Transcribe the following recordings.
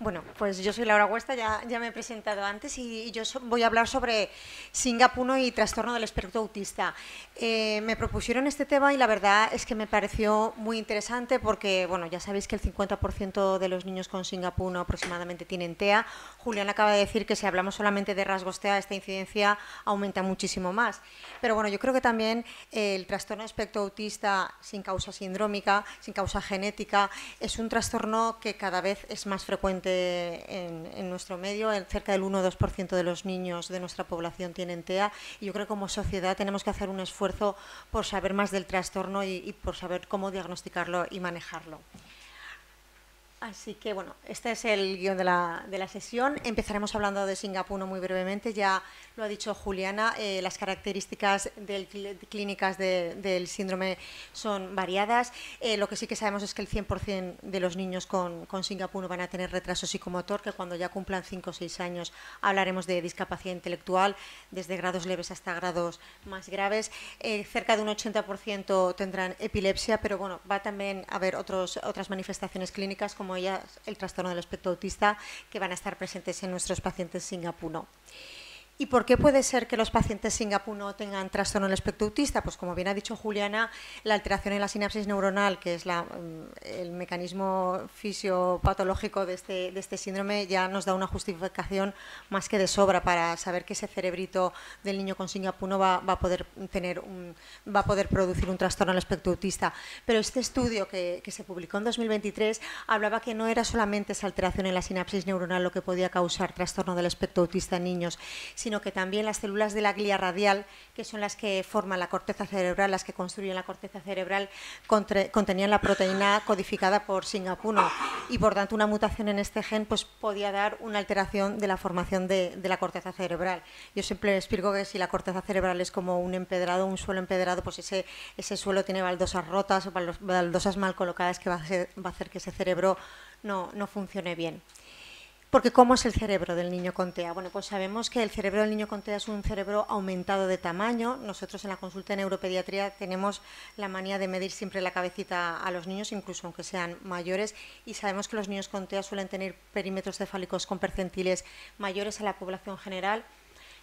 Bueno, pues yo soy Laura Huesta, ya me he presentado antes y yo voy a hablar sobre SINGAP 1 y trastorno del espectro autista. Me propusieron este tema y la verdad es que me pareció muy interesante porque, bueno, ya sabéis que el 50% de los niños con SINGAP 1 aproximadamente tienen TEA. Julián acaba de decir que si hablamos solamente de rasgos TEA, esta incidencia aumenta muchísimo más. Pero bueno, yo creo que también el trastorno del espectro autista sin causa sindrómica, sin causa genética, es un trastorno que cada vez es más frecuente en nuestro medio. Cerca del 1 o 2% de los niños de nuestra población tienen TEA y yo creo que como sociedad tenemos que hacer un esfuerzo por saber más del trastorno y por saber cómo diagnosticarlo y manejarlo. Así que bueno, este es el guión de la sesión. Empezaremos hablando de SINGAP 1 muy brevemente. Ya lo ha dicho Juliana, las características clínicas del síndrome son variadas. Lo que sí que sabemos es que el 100% de los niños con SINGAP 1 van a tener retraso psicomotor, que cuando ya cumplan 5 o 6 años hablaremos de discapacidad intelectual, desde grados leves hasta grados más graves. Cerca de un 80% tendrán epilepsia, pero bueno, va también a haber otras manifestaciones clínicas como el trastorno del espectro autista, que van a estar presentes en nuestros pacientes SINGAP 1. ¿Y por qué puede ser que los pacientes SINGAP 1 tengan trastorno del espectro autista? Pues como bien ha dicho Juliana, la alteración en la sinapsis neuronal, que es el mecanismo fisiopatológico de este síndrome, ya nos da una justificación más que de sobra para saber que ese cerebrito del niño con SINGAP 1 va a poder producir un trastorno del espectro autista. Pero este estudio que se publicó en 2023 hablaba que no era solamente esa alteración en la sinapsis neuronal lo que podía causar trastorno del espectro autista en niños, sino que también las células de la glía radial, que son las que forman la corteza cerebral, las que construyen la corteza cerebral, contenían la proteína codificada por SINGAP 1 y por tanto una mutación en este gen pues podía dar una alteración de la formación de la corteza cerebral. Yo siempre explico que si la corteza cerebral es como un empedrado, un suelo empedrado, pues ese suelo tiene baldosas rotas o baldosas mal colocadas que va a hacer que ese cerebro no funcione bien. Porque ¿cómo es el cerebro del niño con TEA? Bueno, pues sabemos que el cerebro del niño con TEA es un cerebro aumentado de tamaño. Nosotros en la consulta de neuropediatría tenemos la manía de medir siempre la cabecita a los niños, incluso aunque sean mayores, y sabemos que los niños con TEA suelen tener perímetros cefálicos con percentiles mayores a la población general.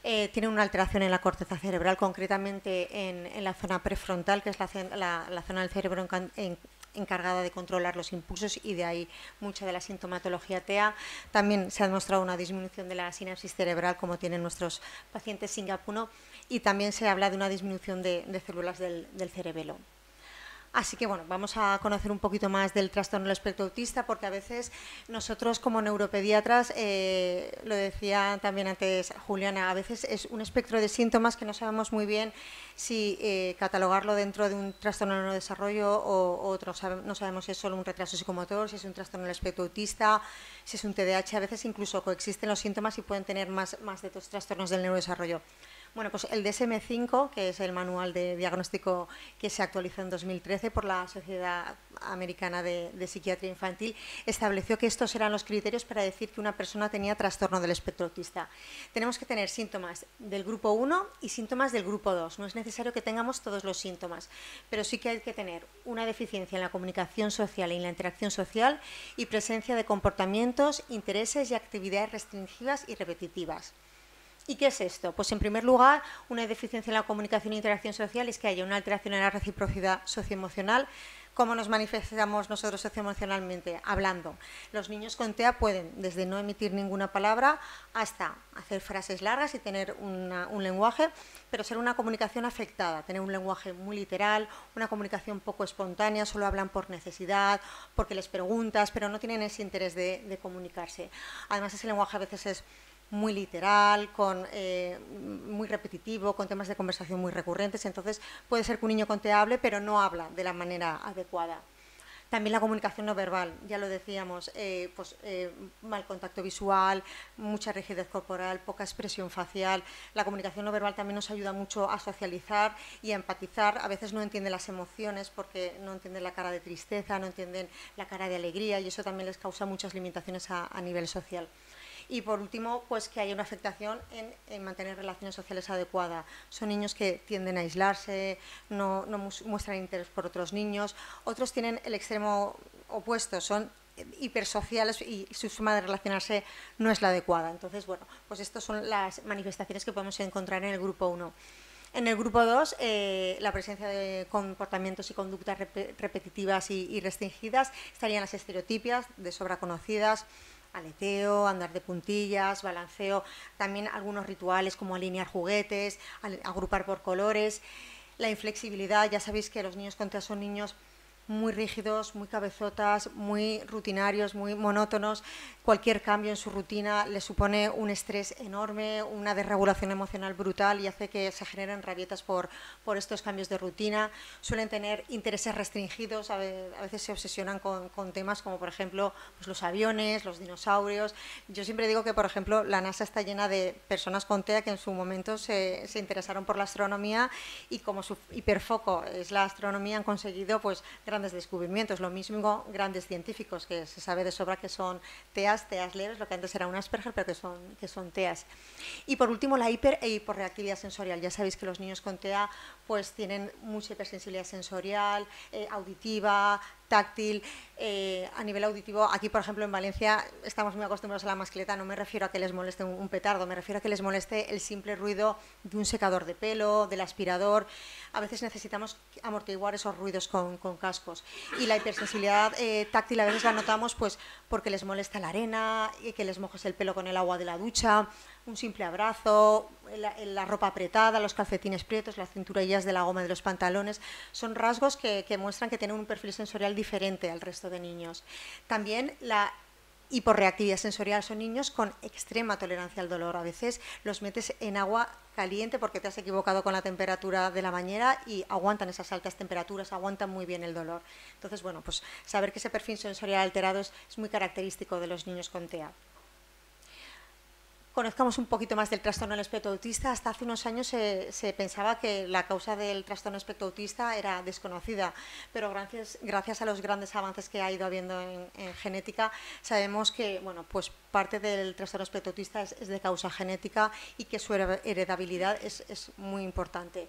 Tienen una alteración en la corteza cerebral, concretamente en la zona prefrontal, que es la zona del cerebro encargada de controlar los impulsos, y de ahí mucha de la sintomatología TEA. También se ha demostrado una disminución de la sinapsis cerebral como tienen nuestros pacientes SINGAP 1 y también se habla de una disminución de células del cerebelo. Así que bueno, vamos a conocer un poquito más del trastorno del espectro autista, porque a veces nosotros como neuropediatras, lo decía también antes Juliana, a veces es un espectro de síntomas que no sabemos muy bien si catalogarlo dentro de un trastorno de neurodesarrollo o no sabemos si es solo un retraso psicomotor, si es un trastorno del espectro autista, si es un TDAH. A veces incluso coexisten los síntomas y pueden tener más de estos trastornos del neurodesarrollo. Bueno, pues el DSM-5, que es el manual de diagnóstico que se actualizó en 2013 por la Sociedad Americana de Psiquiatría Infantil, estableció que estos eran los criterios para decir que una persona tenía trastorno del espectro autista. Tenemos que tener síntomas del grupo 1 y síntomas del grupo 2. No es necesario que tengamos todos los síntomas, pero sí que hay que tener una deficiencia en la comunicación social y en la interacción social y presencia de comportamientos, intereses y actividades restringidas y repetitivas. ¿Y qué es esto? Pues en primer lugar, una deficiencia en la comunicación e interacción social es que haya una alteración en la reciprocidad socioemocional. ¿Cómo nos manifestamos nosotros socioemocionalmente? Hablando. Los niños con TEA pueden desde no emitir ninguna palabra hasta hacer frases largas y tener un lenguaje, pero ser una comunicación afectada, tener un lenguaje muy literal, una comunicación poco espontánea, solo hablan por necesidad, porque les preguntas, pero no tienen ese interés de comunicarse. Además, ese lenguaje a veces es muy literal, muy repetitivo, con temas de conversación muy recurrentes. Entonces puede ser que un niño con TEA hable, pero no habla de la manera adecuada. También la comunicación no verbal, ya lo decíamos, mal contacto visual, mucha rigidez corporal, poca expresión facial. La comunicación no verbal también nos ayuda mucho a socializar y a empatizar. A veces no entienden las emociones porque no entienden la cara de tristeza, no entienden la cara de alegría, y eso también les causa muchas limitaciones a nivel social. Y por último, pues que haya una afectación en mantener relaciones sociales adecuadas. Son niños que tienden a aislarse, no muestran interés por otros niños. Otros tienen el extremo opuesto, son hipersociales y su forma de relacionarse no es la adecuada. Entonces, bueno, pues estas son las manifestaciones que podemos encontrar en el grupo 1. En el grupo 2, la presencia de comportamientos y conductas repetitivas y restringidas estarían las estereotipias de sobra conocidas, aleteo, andar de puntillas, balanceo, también algunos rituales como alinear juguetes, agrupar por colores, la inflexibilidad. Ya sabéis que los niños con TEA son niños muy rígidos, muy cabezotas, muy rutinarios, muy monótonos. Cualquier cambio en su rutina les supone un estrés enorme, una desregulación emocional brutal y hace que se generen rabietas por estos cambios de rutina. Suelen tener intereses restringidos, a veces se obsesionan con temas como, por ejemplo, pues los aviones, los dinosaurios. Yo siempre digo que, por ejemplo, la NASA está llena de personas con TEA que en su momento se interesaron por la astronomía y como su hiperfoco es la astronomía han conseguido pues grandes descubrimientos. Lo mismo grandes científicos que se sabe de sobra que son TEAs leves, lo que antes era un Asperger, pero que son TEAs. Y por último, la hiper e hiporreactividad sensorial. Ya sabéis que los niños con TEA pues tienen mucha hipersensibilidad sensorial, auditiva, táctil. A nivel auditivo, aquí por ejemplo en Valencia estamos muy acostumbrados a la mascleta. No me refiero a que les moleste un petardo, me refiero a que les moleste el simple ruido de un secador de pelo, del aspirador. A veces necesitamos amortiguar esos ruidos con cascos. Y la hipersensibilidad táctil a veces la notamos pues porque les molesta la arena, y que les mojes el pelo con el agua de la ducha, un simple abrazo, la ropa apretada, los calcetines prietos, las cinturillas de la goma de los pantalones. Son rasgos que muestran que tienen un perfil sensorial diferente al resto de niños. También la hiporreactividad sensorial son niños con extrema tolerancia al dolor. A veces los metes en agua caliente porque te has equivocado con la temperatura de la bañera y aguantan esas altas temperaturas, aguantan muy bien el dolor. Entonces, bueno, pues saber que ese perfil sensorial alterado es muy característico de los niños con TEA. Conozcamos un poquito más del trastorno del espectro autista. Hasta hace unos años se pensaba que la causa del trastorno del espectro autista era desconocida, pero gracias a los grandes avances que ha ido habiendo en genética, sabemos que bueno, pues parte del trastorno del espectro autista es de causa genética y que su heredabilidad es muy importante.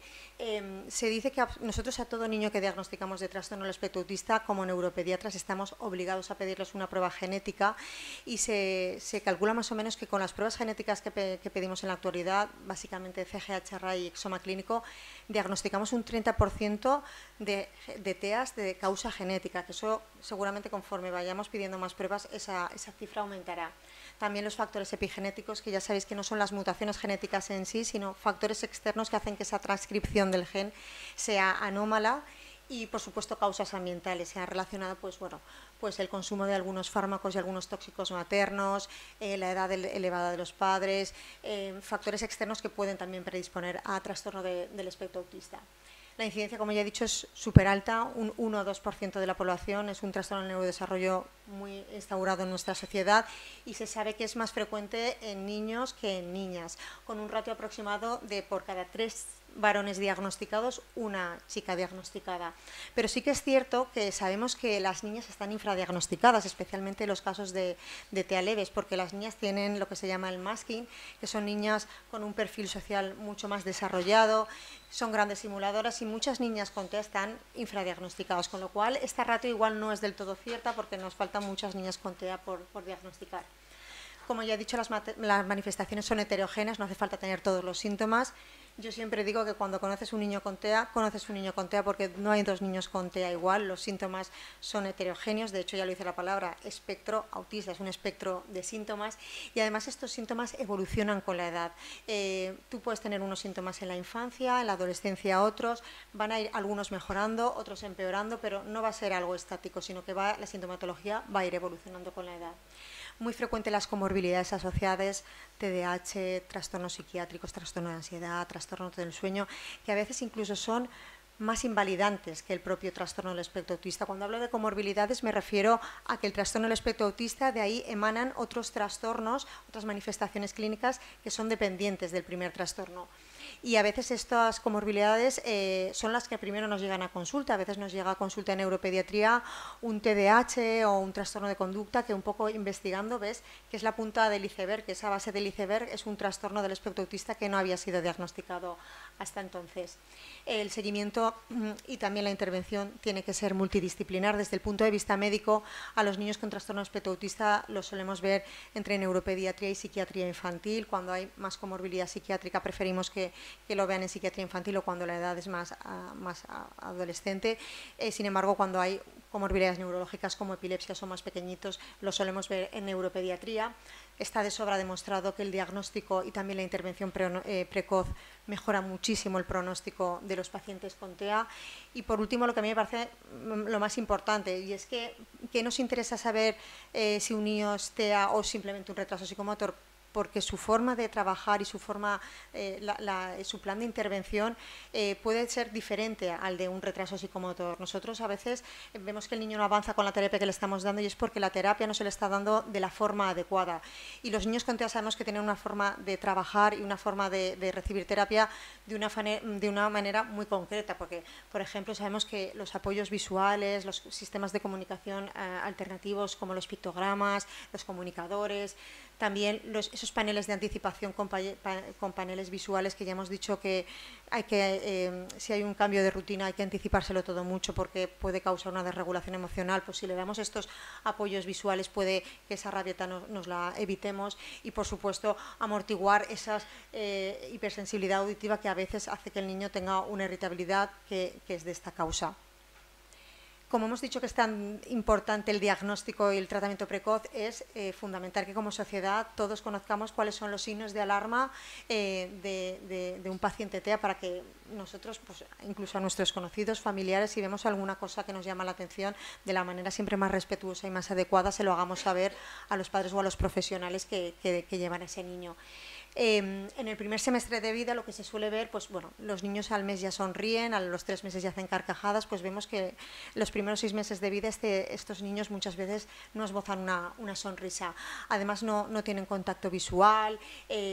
Se dice que nosotros a todo niño que diagnosticamos de trastorno del espectro autista, como neuropediatras, estamos obligados a pedirles una prueba genética y se calcula más o menos que con las pruebas genéticas que pedimos en la actualidad, básicamente CGH, RAI y exoma clínico, diagnosticamos un 30% de TEAs de causa genética, que eso seguramente conforme vayamos pidiendo más pruebas esa cifra aumentará. También los factores epigenéticos, que ya sabéis que no son las mutaciones genéticas en sí, sino factores externos que hacen que esa transcripción del gen sea anómala. Y, por supuesto, causas ambientales. Se ha relacionado pues el consumo de algunos fármacos y algunos tóxicos maternos, la edad elevada de los padres, factores externos que pueden también predisponer a trastorno del espectro autista. La incidencia, como ya he dicho, es súper alta, un 1 o 2% de la población, es un trastorno del neurodesarrollo muy instaurado en nuestra sociedad y se sabe que es más frecuente en niños que en niñas, con un ratio aproximado de por cada 3 varones diagnosticados, una chica diagnosticada. Pero sí que es cierto que sabemos que las niñas están infradiagnosticadas, especialmente en los casos de TEA leves, porque las niñas tienen lo que se llama el masking, que son niñas con un perfil social mucho más desarrollado, son grandes simuladoras y muchas niñas con TEA están infradiagnosticadas, con lo cual esta ratio igual no es del todo cierta porque nos faltan muchas niñas con TEA por diagnosticar. Como ya he dicho, las manifestaciones son heterogéneas, no hace falta tener todos los síntomas. Yo siempre digo que cuando conoces un niño con TEA, conoces un niño con TEA porque no hay dos niños con TEA igual, los síntomas son heterogéneos, de hecho ya lo dice la palabra, espectro autista, es un espectro de síntomas y además estos síntomas evolucionan con la edad. Tú puedes tener unos síntomas en la infancia, en la adolescencia otros, van a ir algunos mejorando, otros empeorando, pero no va a ser algo estático, sino que la sintomatología va a ir evolucionando con la edad. Muy frecuente las comorbilidades asociadas, TDAH, trastornos psiquiátricos, trastorno de ansiedad, trastorno del sueño, que a veces incluso son más invalidantes que el propio trastorno del espectro autista. Cuando hablo de comorbilidades me refiero a que el trastorno del espectro autista, de ahí emanan otros trastornos, otras manifestaciones clínicas que son dependientes del primer trastorno. Y a veces estas comorbilidades son las que primero nos llegan a consulta. A veces nos llega a consulta en neuropediatría un TDAH o un trastorno de conducta que un poco investigando ves que es la punta del iceberg, que esa base del iceberg es un trastorno del espectro autista que no había sido diagnosticado hasta entonces. El seguimiento y también la intervención tiene que ser multidisciplinar. Desde el punto de vista médico, a los niños con trastorno del espectro autista los solemos ver entre neuropediatría y psiquiatría infantil. Cuando hay más comorbilidad psiquiátrica preferimos que lo vean en psiquiatría infantil o cuando la edad es más adolescente. Sin embargo, cuando hay comorbilidades neurológicas como epilepsias o más pequeñitos, lo solemos ver en neuropediatría. Está de sobra demostrado que el diagnóstico y también la intervención precoz mejora muchísimo el pronóstico de los pacientes con TEA. Y por último, lo que a mí me parece lo más importante, y es que nos interesa saber si un niño es TEA o simplemente un retraso psicomotor, porque su forma de trabajar y su su plan de intervención puede ser diferente al de un retraso psicomotor. Nosotros a veces vemos que el niño no avanza con la terapia que le estamos dando y es porque la terapia no se le está dando de la forma adecuada. Y los niños con TEA sabemos que tienen una forma de trabajar y una forma de recibir terapia de una manera muy concreta, porque, por ejemplo, sabemos que los apoyos visuales, los sistemas de comunicación alternativos como los pictogramas, los comunicadores, también esos paneles de anticipación con paneles visuales que ya hemos dicho que si hay un cambio de rutina hay que anticipárselo todo mucho porque puede causar una desregulación emocional. Pues si le damos estos apoyos visuales puede que esa rabieta nos la evitemos y por supuesto amortiguar esa hipersensibilidad auditiva que a veces hace que el niño tenga una irritabilidad que es de esta causa. Como hemos dicho que es tan importante el diagnóstico y el tratamiento precoz, es fundamental que como sociedad todos conozcamos cuáles son los signos de alarma de un paciente TEA para que nosotros, pues, incluso a nuestros conocidos, familiares, si vemos alguna cosa que nos llama la atención, de la manera siempre más respetuosa y más adecuada, se lo hagamos saber a los padres o a los profesionales que llevan a ese niño. En el primer semestre de vida lo que se suele ver, pues bueno, los niños al mes ya sonríen, a los 3 meses ya hacen carcajadas, pues vemos que los primeros 6 meses de vida estos niños muchas veces no esbozan una sonrisa. Además no tienen contacto visual,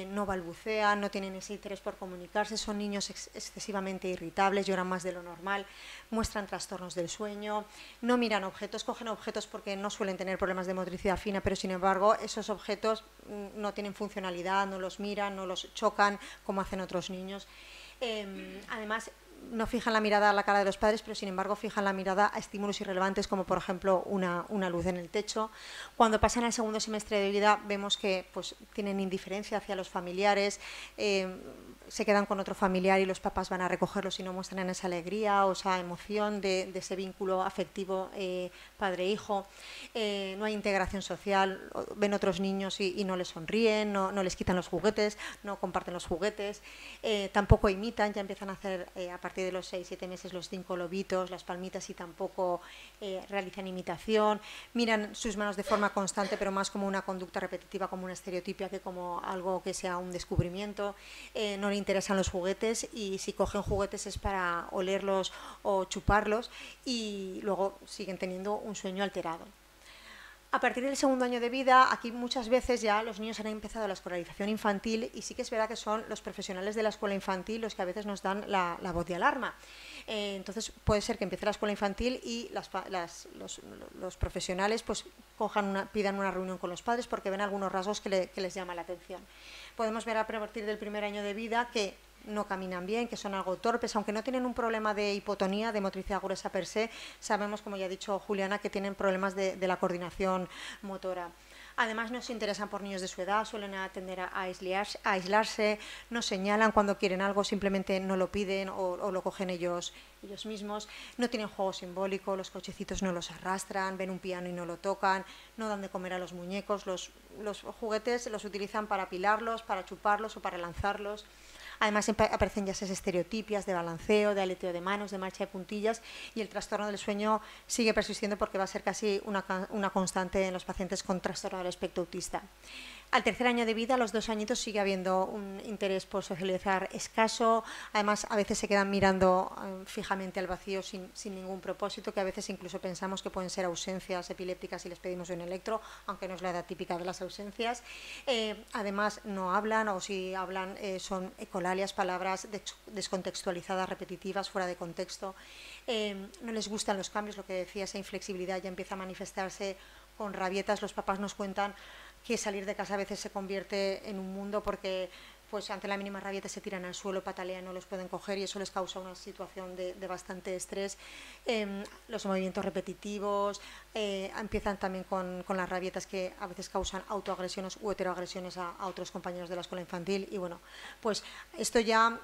no balbucean, no tienen ese interés por comunicarse, son niños excesivamente irritables, lloran más de lo normal, muestran trastornos del sueño, no miran objetos, cogen objetos porque no suelen tener problemas de motricidad fina, pero sin embargo esos objetos no tienen funcionalidad, no los miran, no los chocan como hacen otros niños. Además, no fijan la mirada a la cara de los padres, pero sin embargo fijan la mirada a estímulos irrelevantes como por ejemplo una luz en el techo. Cuando pasan al segundo semestre de vida vemos que pues, tienen indiferencia hacia los familiares, se quedan con otro familiar y los papás van a recogerlos y no muestran esa alegría o esa emoción de ese vínculo afectivo padre-hijo. No hay integración social, ven otros niños y no les sonríen, no les quitan los juguetes, no comparten los juguetes, tampoco imitan, ya empiezan a hacer a partir de los 6-7 meses los 5 lobitos, las palmitas y tampoco realizan imitación, miran sus manos de forma constante pero más como una conducta repetitiva, como una estereotipia que como algo que sea un descubrimiento, no le interesan los juguetes y si cogen juguetes es para olerlos o chuparlos y luego siguen teniendo un sueño alterado. A partir del segundo año de vida, aquí muchas veces ya los niños han empezado la escolarización infantil y sí que es verdad que son los profesionales de la escuela infantil los que a veces nos dan la voz de alarma. Entonces puede ser que empiece la escuela infantil y los profesionales pues pidan una reunión con los padres porque ven algunos rasgos que les llama la atención. Podemos ver a partir del primer año de vida que no caminan bien, que son algo torpes, aunque no tienen un problema de hipotonía, de motricidad gruesa per se, sabemos, como ya ha dicho Juliana, que tienen problemas de la coordinación motora. Además no se interesan por niños de su edad, suelen tender a aislarse, no señalan cuando quieren algo, simplemente no lo piden o lo cogen ellos mismos, no tienen juego simbólico, los cochecitos no los arrastran, ven un piano y no lo tocan, no dan de comer a los muñecos, los juguetes los utilizan para apilarlos, para chuparlos o para lanzarlos. Además aparecen ya esas estereotipias de balanceo, de aleteo de manos, de marcha de puntillas y el trastorno del sueño sigue persistiendo porque va a ser casi una constante en los pacientes con trastorno del espectro autista. Al tercer año de vida, a los 2 añitos, sigue habiendo un interés por socializar escaso. Además, a veces se quedan mirando fijamente al vacío sin ningún propósito, que a veces incluso pensamos que pueden ser ausencias epilépticas si les pedimos un electro, aunque no es la edad típica de las ausencias. Además, no hablan, o si hablan son ecolalias, palabras descontextualizadas, repetitivas, fuera de contexto. No les gustan los cambios, lo que decía, esa inflexibilidad ya empieza a manifestarse con rabietas. Los papás nos cuentan que salir de casa a veces se convierte en un mundo porque pues ante la mínima rabieta se tiran al suelo, patalean, no los pueden coger y eso les causa una situación de bastante estrés. Los movimientos repetitivos, empiezan también con las rabietas que a veces causan autoagresiones u heteroagresiones a otros compañeros de la escuela infantil y bueno, pues esto ya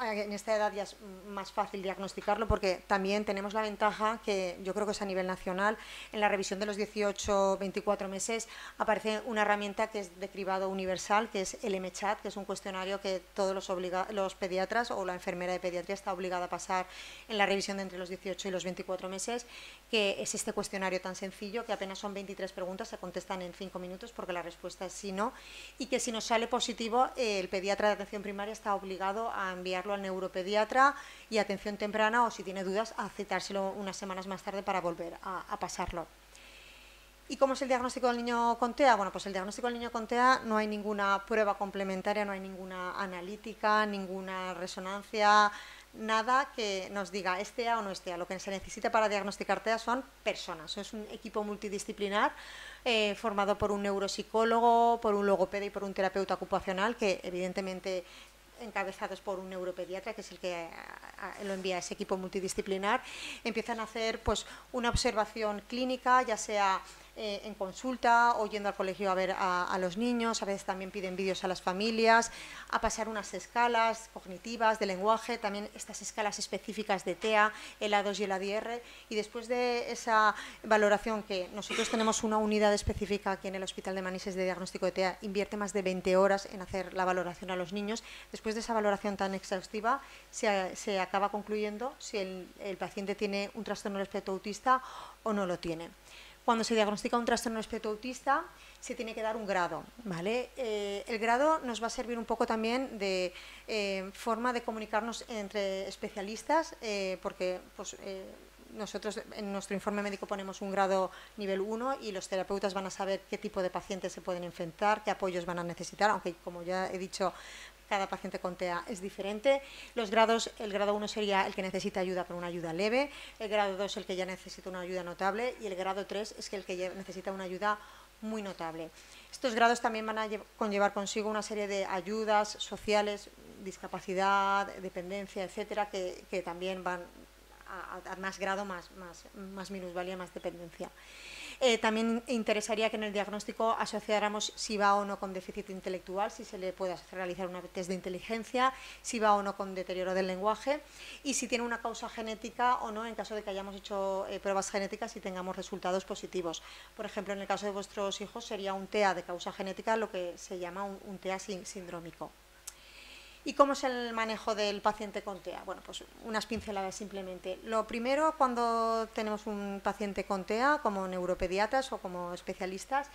en esta edad ya es más fácil diagnosticarlo porque también tenemos la ventaja que yo creo que es a nivel nacional, en la revisión de los 18-24 meses aparece una herramienta que es de cribado universal, que es el MChat, que es un cuestionario que todos los pediatras o la enfermera de pediatría está obligada a pasar en la revisión de entre los 18 y los 24 meses, que es este cuestionario tan sencillo que apenas son 23 preguntas, se contestan en 5 minutos porque la respuesta es sí, no, y que si nos sale positivo, el pediatra de atención primaria está obligado a enviarlo al neuropediatra y atención temprana o si tiene dudas a citárselo unas semanas más tarde para volver a pasarlo. ¿Y cómo es el diagnóstico del niño con TEA? Bueno, pues el diagnóstico del niño con TEA no hay ninguna prueba complementaria, no hay ninguna analítica, ninguna resonancia, nada que nos diga es TEA o no es TEA. Lo que se necesita para diagnosticar TEA son personas. Es un equipo multidisciplinar formado por un neuropsicólogo, por un logopeda y por un terapeuta ocupacional que evidentemente encabezados por un neuropediatra, que es el que lo envía a ese equipo multidisciplinar, empiezan a hacer pues una observación clínica, ya sea en consulta o yendo al colegio a ver a los niños, a veces también piden vídeos a las familias, a pasar unas escalas cognitivas de lenguaje, también estas escalas específicas de TEA, el A2 y el ADR, y después de esa valoración que nosotros tenemos una unidad específica aquí en el Hospital de Manises de diagnóstico de TEA, invierte más de 20 horas en hacer la valoración a los niños, después de esa valoración tan exhaustiva se acaba concluyendo si el paciente tiene un trastorno del espectro autista o no lo tiene. Cuando se diagnostica un trastorno del espectro autista, se tiene que dar un grado, ¿vale? El grado nos va a servir un poco también de forma de comunicarnos entre especialistas, porque pues, nosotros en nuestro informe médico ponemos un grado nivel 1 y los terapeutas van a saber qué tipo de pacientes se pueden enfrentar, qué apoyos van a necesitar, aunque como ya he dicho, cada paciente con TEA es diferente. Los grados, el grado 1 sería el que necesita ayuda con una ayuda leve, el grado 2 el que ya necesita una ayuda notable y el grado 3 es el que ya necesita una ayuda muy notable. Estos grados también van a conllevar consigo una serie de ayudas sociales, discapacidad, dependencia, etcétera, que también van a más grado, más minusvalía, más dependencia. También interesaría que en el diagnóstico asociáramos si va o no con déficit intelectual, si se le puede realizar una test de inteligencia, si va o no con deterioro del lenguaje y si tiene una causa genética o no en caso de que hayamos hecho pruebas genéticas y tengamos resultados positivos. Por ejemplo, en el caso de vuestros hijos sería un TEA de causa genética, lo que se llama un TEA sindrómico. ¿Y cómo es el manejo del paciente con TEA? Bueno, pues unas pinceladas simplemente. Lo primero, cuando tenemos un paciente con TEA, como neuropediatras o como especialistas,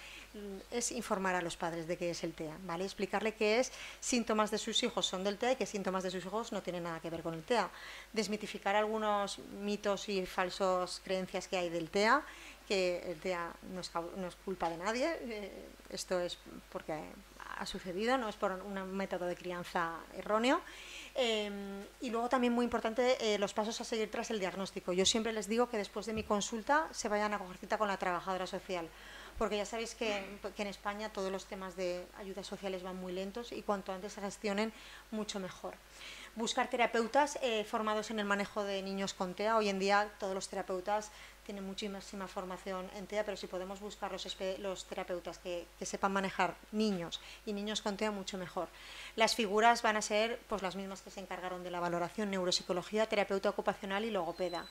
es informar a los padres de qué es el TEA, ¿vale? Explicarle qué es, síntomas de sus hijos son del TEA y qué síntomas de sus hijos no tienen nada que ver con el TEA. Desmitificar algunos mitos y falsas creencias que hay del TEA, que el TEA no es culpa de nadie, esto es porque ha sucedido, no es por un método de crianza erróneo. Y luego también muy importante los pasos a seguir tras el diagnóstico. Yo siempre les digo que después de mi consulta se vayan a coger cita con la trabajadora social, porque ya sabéis que en España todos los temas de ayudas sociales van muy lentos y cuanto antes se gestionen, mucho mejor. Buscar terapeutas formados en el manejo de niños con TEA. Hoy en día todos los terapeutas tienen muchísima formación en TEA, pero si podemos buscar los terapeutas que sepan manejar niños y niños con TEA, mucho mejor. Las figuras van a ser pues, las mismas que se encargaron de la valoración: neuropsicología, terapeuta ocupacional y logopeda.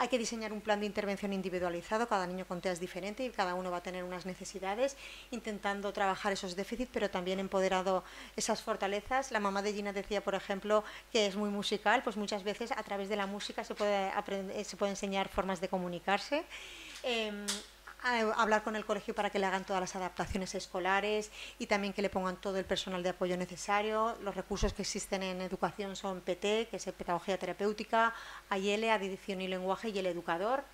Hay que diseñar un plan de intervención individualizado, cada niño con TEA es diferente y cada uno va a tener unas necesidades, intentando trabajar esos déficits, pero también empoderado esas fortalezas. La mamá de Gina decía, por ejemplo, que es muy musical, pues muchas veces a través de la música se puede enseñar formas de comunicarse. hablar con el colegio para que le hagan todas las adaptaciones escolares y también que le pongan todo el personal de apoyo necesario. Los recursos que existen en educación son PT, que es Pedagogía Terapéutica, AIL, Adición y Lenguaje y el Educador.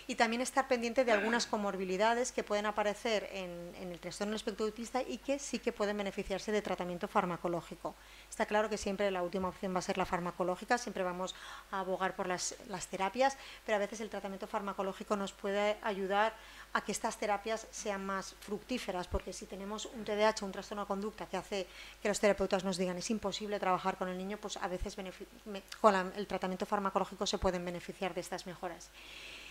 Y también estar pendiente de algunas comorbilidades que pueden aparecer en el trastorno del espectro autista y que sí que pueden beneficiarse de tratamiento farmacológico. Está claro que siempre la última opción va a ser la farmacológica, siempre vamos a abogar por las terapias, pero a veces el tratamiento farmacológico nos puede ayudar a que estas terapias sean más fructíferas, porque si tenemos un TDAH, un trastorno de conducta que hace que los terapeutas nos digan es imposible trabajar con el niño, pues a veces con el tratamiento farmacológico se pueden beneficiar de estas mejoras.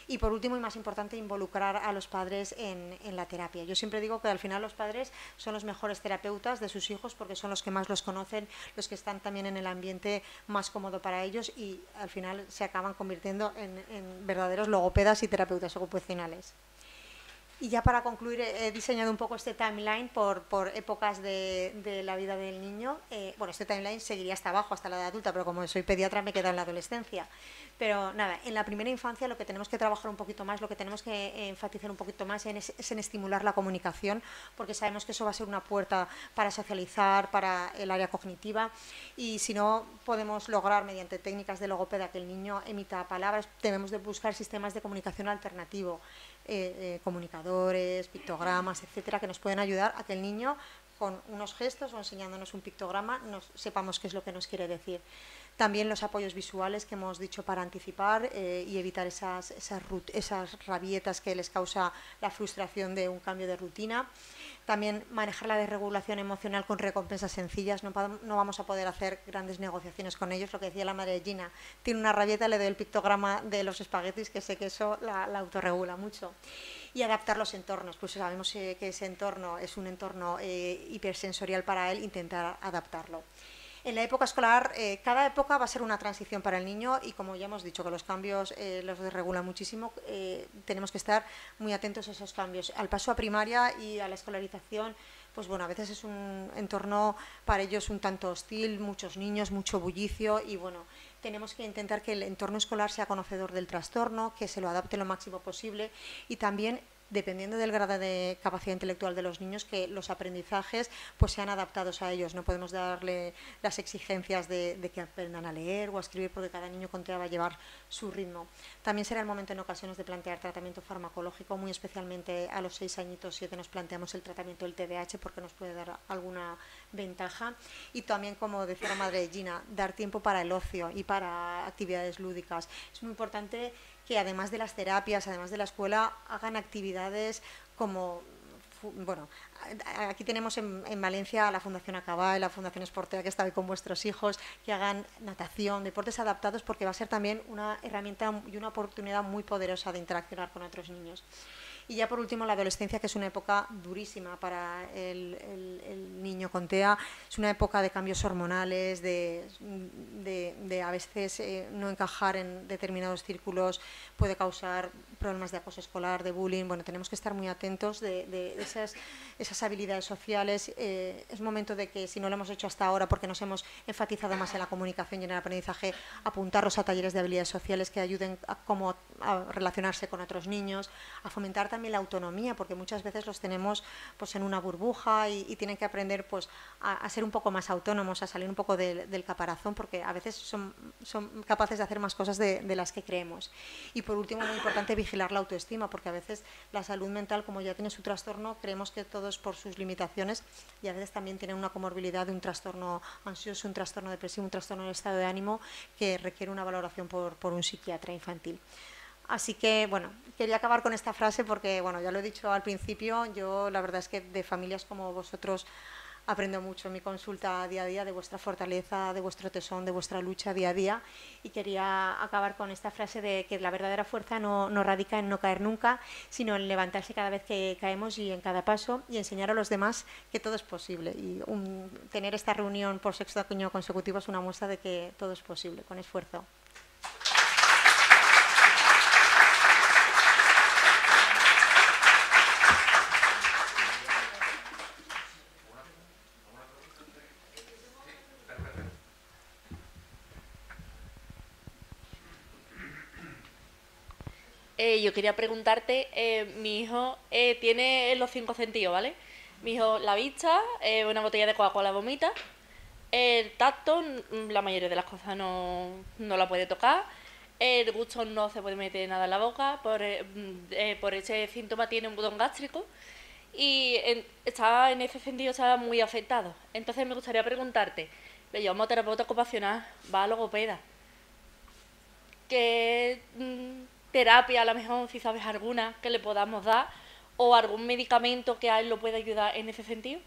Y por último y más importante, involucrar a los padres en la terapia. Yo siempre digo que al final los padres son los mejores terapeutas de sus hijos porque son los que más los conocen, los que están también en el ambiente más cómodo para ellos y al final se acaban convirtiendo en verdaderos logopedas y terapeutas ocupacionales. Y ya para concluir, he diseñado un poco este timeline por épocas de la vida del niño. Bueno, este timeline seguiría hasta abajo, hasta la edad adulta, pero como soy pediatra me queda en la adolescencia. Pero nada, en la primera infancia lo que tenemos que trabajar un poquito más, lo que tenemos que enfatizar un poquito más es en estimular la comunicación, porque sabemos que eso va a ser una puerta para socializar, para el área cognitiva, y si no podemos lograr mediante técnicas de logopeda que el niño emita palabras, debemos de buscar sistemas de comunicación alternativo, comunicadores, pictogramas, etcétera, que nos pueden ayudar a que el niño con unos gestos o enseñándonos un pictograma sepamos qué es lo que nos quiere decir. También los apoyos visuales que hemos dicho para anticipar y evitar esas rabietas que les causa la frustración de un cambio de rutina. También manejar la desregulación emocional con recompensas sencillas. No vamos a poder hacer grandes negociaciones con ellos. Lo que decía la madre de Gina, tiene una rabieta, le doy el pictograma de los espaguetis, que sé que eso la autorregula mucho. Y adaptar los entornos, pues sabemos que ese entorno es un entorno hipersensorial para él, intentar adaptarlo. En la época escolar, cada época va a ser una transición para el niño y como ya hemos dicho que los cambios los desregulan muchísimo, tenemos que estar muy atentos a esos cambios. Al paso a primaria y a la escolarización, pues bueno, a veces es un entorno para ellos un tanto hostil, muchos niños, mucho bullicio y bueno, tenemos que intentar que el entorno escolar sea conocedor del trastorno, que se lo adapte lo máximo posible y también dependiendo del grado de capacidad intelectual de los niños, que los aprendizajes pues sean adaptados a ellos. No podemos darle las exigencias de que aprendan a leer o a escribir porque cada niño con TEA va a llevar su ritmo. También será el momento en ocasiones de plantear tratamiento farmacológico, muy especialmente a los 6 añitos, 7 nos planteamos el tratamiento del TDAH porque nos puede dar alguna ventaja. Y también, como decía la madre de Gina, dar tiempo para el ocio y para actividades lúdicas. Es muy importante que además de las terapias, además de la escuela, hagan actividades como, bueno, aquí tenemos en Valencia la Fundación Acabá y la Fundación Esportea que está hoy con vuestros hijos, que hagan natación, deportes adaptados, porque va a ser también una herramienta y una oportunidad muy poderosa de interaccionar con otros niños. Y ya por último la adolescencia, que es una época durísima para el niño con TEA, es una época de cambios hormonales, de a veces no encajar en determinados círculos, puede causar problemas de acoso escolar, de bullying. Bueno, tenemos que estar muy atentos de esas habilidades sociales. Es momento de que, si no lo hemos hecho hasta ahora, porque nos hemos enfatizado más en la comunicación y en el aprendizaje, apuntarlos a talleres de habilidades sociales que ayuden a relacionarse con otros niños, a fomentar también la autonomía, porque muchas veces los tenemos pues en una burbuja y tienen que aprender pues a ser un poco más autónomos, a salir un poco del caparazón, porque a veces son capaces de hacer más cosas de las que creemos. Y por último, muy importante, vigilar la autoestima, porque a veces la salud mental, como ya tiene su trastorno, creemos que todo es por sus limitaciones y a veces también tienen una comorbilidad de un trastorno ansioso, un trastorno depresivo, un trastorno del estado de ánimo que requiere una valoración por un psiquiatra infantil. Así que, bueno, quería acabar con esta frase porque, bueno, ya lo he dicho al principio, yo la verdad es que de familias como vosotros aprendo mucho en mi consulta día a día de vuestra fortaleza, de vuestro tesón, de vuestra lucha día a día y quería acabar con esta frase de que la verdadera fuerza no radica en no caer nunca, sino en levantarse cada vez que caemos y en cada paso y enseñar a los demás que todo es posible. Y tener esta reunión por sexto año consecutivo es una muestra de que todo es posible, con esfuerzo. Yo quería preguntarte, mi hijo tiene los 5 sentidos, ¿vale? Mi hijo, la vista, una botella de Coca-Cola vomita, el tacto, la mayoría de las cosas no la puede tocar, el gusto no se puede meter nada en la boca, por ese síntoma tiene un botón gástrico y está en ese sentido está muy afectado. Entonces me gustaría preguntarte, le llevamos a terapeuta ocupacional, va a logopeda, ¿qué terapia, a lo mejor si sabes alguna, que le podamos dar o algún medicamento que a él lo pueda ayudar en ese sentido?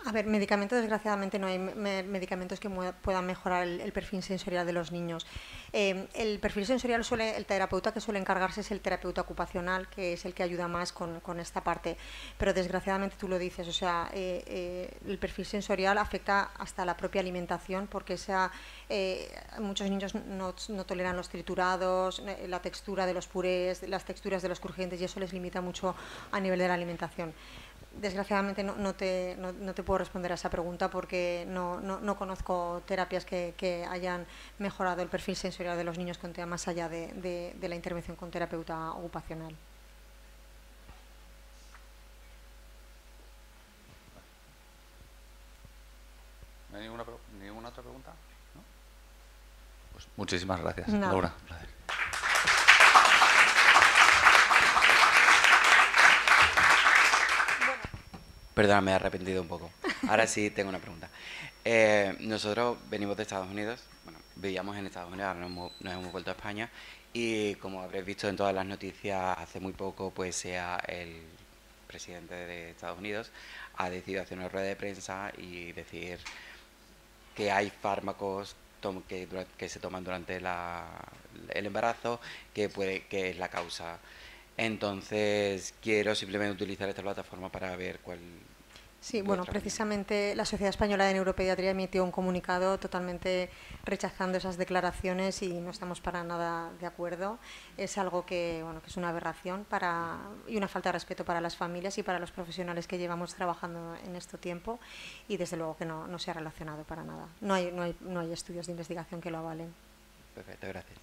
A ver, medicamentos, desgraciadamente no hay medicamentos que puedan mejorar el perfil sensorial de los niños. El perfil sensorial el terapeuta que suele encargarse es el terapeuta ocupacional, que es el que ayuda más con esta parte. Pero desgraciadamente tú lo dices, o sea, el perfil sensorial afecta hasta la propia alimentación, porque muchos niños no toleran los triturados, la textura de los purés, las texturas de los crujientes, y eso les limita mucho a nivel de la alimentación. Desgraciadamente no te puedo responder a esa pregunta porque no conozco terapias que hayan mejorado el perfil sensorial de los niños con TEA más allá de la intervención con terapeuta ocupacional. ¿No hay ninguna otra pregunta? ¿No? Pues muchísimas gracias, Nada. Laura. Un placer. Perdona, me he arrepentido un poco. Ahora sí tengo una pregunta. Nosotros venimos de Estados Unidos, bueno, vivíamos en Estados Unidos, ahora nos hemos vuelto a España y como habréis visto en todas las noticias, hace muy poco pues sea el presidente de Estados Unidos ha decidido hacer una rueda de prensa y decir que hay fármacos que se toman durante el embarazo que es la causa. Entonces quiero simplemente utilizar esta plataforma para ver cuál Sí, bueno, vuestra opinión. precisamente la Sociedad Española de Neuropediatría emitió un comunicado totalmente rechazando esas declaraciones y no estamos para nada de acuerdo. Es algo que es una aberración y una falta de respeto para las familias y para los profesionales que llevamos trabajando en este tiempo y desde luego que no se ha relacionado para nada. No hay estudios de investigación que lo avalen. Perfecto, gracias.